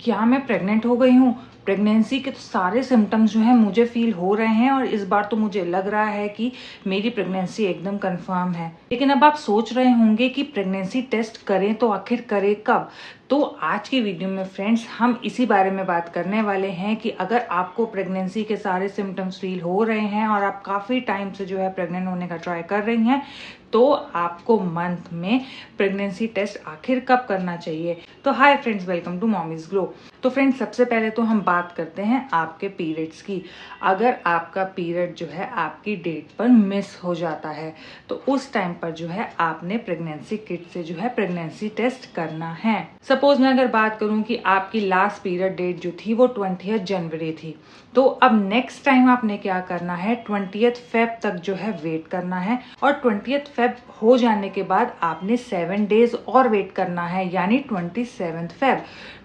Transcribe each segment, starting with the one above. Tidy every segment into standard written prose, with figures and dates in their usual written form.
क्या मैं प्रेग्नेंट हो गई हूँ? प्रेगनेंसी के तो सारे सिम्टम्स जो हैं मुझे फील हो रहे हैं और इस बार तो मुझे लग रहा है कि मेरी प्रेगनेंसी एकदम कंफर्म है। लेकिन अब आप सोच रहे होंगे कि प्रेगनेंसी टेस्ट करें तो आखिर करें कब? तो आज की वीडियो में फ्रेंड्स हम इसी बारे में बात करने वाले हैं कि अगर आपको प्रेगनेंसी के सारे सिम्टम्स फील हो रहे हैं और आप काफ़ी टाइम से जो है प्रेग्नेंट होने का ट्राई कर रही हैं, तो आपको मंथ में प्रेगनेंसी टेस्ट आखिर कब करना चाहिए। तो hi friends, welcome to mommy's glow. तो फ्रेंड्स, सबसे पहले तो हम बात करते हैं आपके पीरियड्स की। अगर आपका पीरियड जो है आपकी डेट पर मिस हो जाता है तो उस टाइम पर जो है आपने प्रेगनेंसी किट से जो है प्रेगनेंसी टेस्ट करना है। सपोज मैं अगर बात करूं कि आपकी लास्ट पीरियड डेट जो थी वो 20 जनवरी थी, तो अब नेक्स्ट टाइम आपने क्या करना है, 20 फेब तक जो है वेट करना है और 20 फेब हो जाने के बाद आपने 7 डेज और वेट करना है, यानी 27 फेब।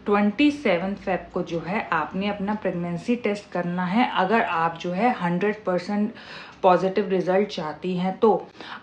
27 फेब को जो है आपने अपना प्रेगनेंसी टेस्ट करना है अगर आप जो है 100% पॉजिटिव रिजल्ट चाहती हैं तो।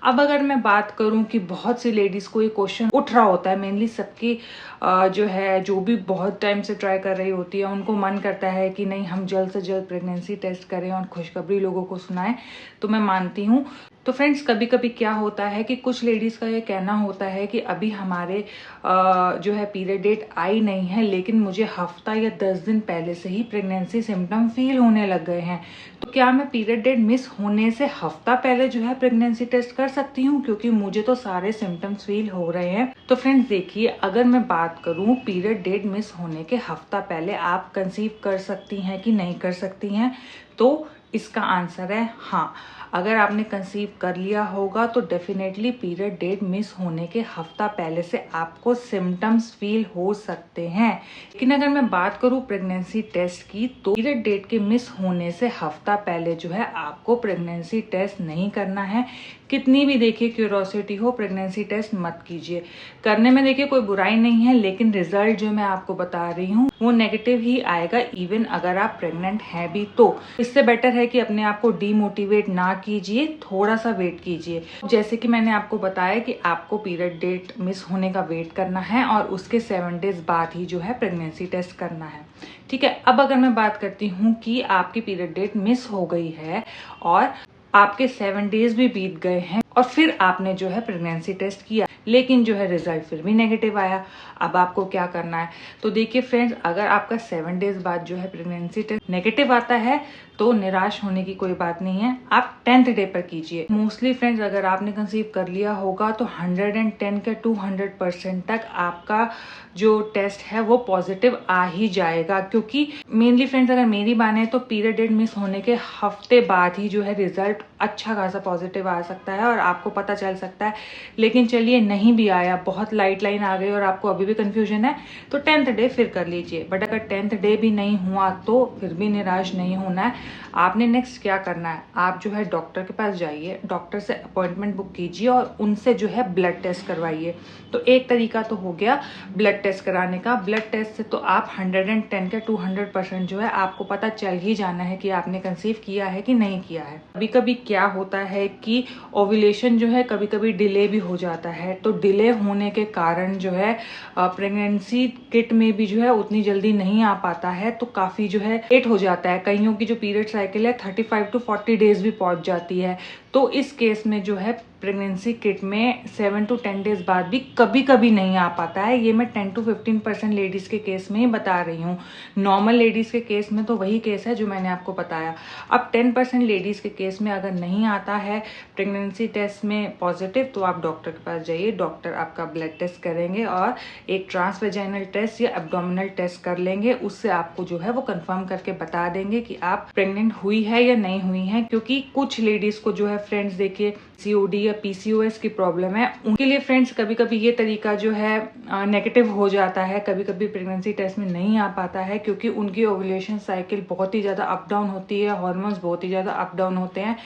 अब अगर मैं बात करूं कि बहुत सी लेडीज को ये क्वेश्चन उठ रहा होता है, मेनली सबकी जो है जो भी बहुत टाइम से ट्राई कर रही होती है उनको मन करता है कि नहीं, हम जल्द से जल्द प्रेगनेंसी टेस्ट करें और खुशखबरी लोगों को सुनाएं। तो मैं मानती हूँ। तो फ्रेंड्स, कभी कभी क्या होता है कि कुछ लेडीज का ये कहना होता है कि अभी हमारे जो है पीरियड डेट आई नहीं है, लेकिन मुझे हफ्ता या 10 दिन पहले से ही प्रेगनेंसी सिम्टम फील होने लग गए हैं। तो क्या मैं पीरियड डेट मिस होने से हफ्ता पहले जो है प्रेगनेंसी टेस्ट कर सकती हूँ, क्योंकि मुझे तो सारे सिम्टम्स फील हो रहे हैं। तो फ्रेंड्स देखिए, अगर मैं बात करूँ पीरियड डेट मिस होने के हफ्ता पहले आप कंसीव कर सकती हैं कि नहीं कर सकती हैं, तो इसका आंसर है हाँ। अगर आपने कंसीव कर लिया होगा तो डेफिनेटली पीरियड डेट मिस होने के हफ्ता पहले से आपको सिम्टम्स फील हो सकते हैं। लेकिन अगर मैं बात करूं प्रेगनेंसी टेस्ट की, तो पीरियड डेट के मिस होने से हफ्ता पहले जो है आपको प्रेगनेंसी टेस्ट नहीं करना है। कितनी भी देखिए क्यूरोसिटी हो, प्रेगनेंसी टेस्ट मत कीजिए। करने में देखिए कोई बुराई नहीं है, लेकिन रिजल्ट जो मैं आपको बता रही हूँ वो नेगेटिव ही आएगा, इवन अगर आप प्रेग्नेंट हैं भी तो। इससे बेटर है कि अपने आप को डीमोटिवेट ना कीजिए, थोड़ा सा वेट कीजिए। जैसे कि मैंने आपको बताया कि आपको पीरियड डेट मिस होने का वेट करना है और उसके 7 डेज बाद ही जो है प्रेगनेंसी टेस्ट करना है। ठीक है। अब अगर मैं बात करती हूँ कि आपकी पीरियड डेट मिस हो गई है और आपके 7 डेज भी बीत गए हैं और फिर आपने जो है प्रेगनेंसी टेस्ट किया, लेकिन जो है रिजल्ट फिर भी नेगेटिव आया, अब आपको क्या करना है? तो देखिए फ्रेंड्स, अगर आपका 7 डेज बाद जो है प्रेगनेंसी टेस्ट नेगेटिव आता है तो निराश होने की कोई बात नहीं है, आप 10th डे पर कीजिए। मोस्टली फ्रेंड्स, अगर आपने कंसीव कर लिया होगा तो 110 के 200% तक आपका जो टेस्ट है वो पॉजिटिव आ ही जाएगा, क्योंकि मेनली फ्रेंड्स अगर मेरी माने तो पीरियड डेट मिस होने के हफ्ते बाद ही जो है रिजल्ट अच्छा खासा पॉजिटिव आ सकता है और आपको पता चल सकता है। लेकिन चलिए, नहीं भी आया, बहुत लाइट लाइन आ गई और आपको अभी भी कंफ्यूजन है, तो 10th डे फिर कर लीजिए। बट अगर 10th डे भी नहीं हुआ तो फिर भी निराश नहीं होना है। आपने नेक्स्ट क्या करना है, आप जो है डॉक्टर के पास जाइए, डॉक्टर से अपॉइंटमेंट बुक कीजिए और उनसे जो है ब्लड टेस्ट करवाइए। तो एक तरीका तो हो गया ब्लड टेस्ट कराने का। ब्लड टेस्ट से तो आप 110 के 200% जो है आपको पता चल ही जाना है कि आपने कंसीव किया है कि नहीं किया है। कभी कभी क्या होता है कि ओव्यूलेशन जो है कभी कभी डिले भी हो जाता है, तो डिले होने के कारण जो है प्रेगनेंसी किट में भी जो है उतनी जल्दी नहीं आ पाता है, तो काफी जो है लेट हो जाता है। कईयों की जो पीरियड साइकिल है 35 to 40 डेज भी पहुंच जाती है। तो इस केस में जो है प्रेगनेंसी किट में 7 to 10 डेज बाद भी कभी कभी नहीं आ पाता है। ये मैं 10 to 15% लेडीज के केस में ही बता रही हूँ। नॉर्मल लेडीज के केस में तो वही केस है जो मैंने आपको बताया। अब 10% लेडीज के केस में अगर नहीं आता है प्रेगनेंसी टेस्ट में पॉजिटिव, तो आप डॉक्टर के पास जाइए, डॉक्टर आपका ब्लड टेस्ट करेंगे और एक ट्रांसवेजाइनल टेस्ट या एब्डोमिनल टेस्ट कर लेंगे। उससे आपको जो है वो कंफर्म करके बता देंगे कि आप प्रेग्नेंट हुई है या नहीं हुई है। क्योंकि कुछ लेडीज को जो है फ्रेंड्स देखिए सीओडी या पीसीओएस की प्रॉब्लम है, उनके लिए फ्रेंड्स कभी कभी ये तरीका जो है नेगेटिव हो जाता है, कभी कभी प्रेगनेंसी टेस्ट में नहीं आ पाता है, क्योंकि उनकी ओव्यूलेशन साइकिल बहुत ही ज्यादा अप डाउन होती है, हार्मोन्स बहुत ही ज्यादा अप डाउन होते हैं।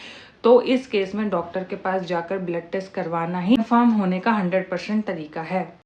तो इस केस में डॉक्टर के पास जाकर ब्लड टेस्ट करवाना ही कंफर्म होने का 100% तरीका है।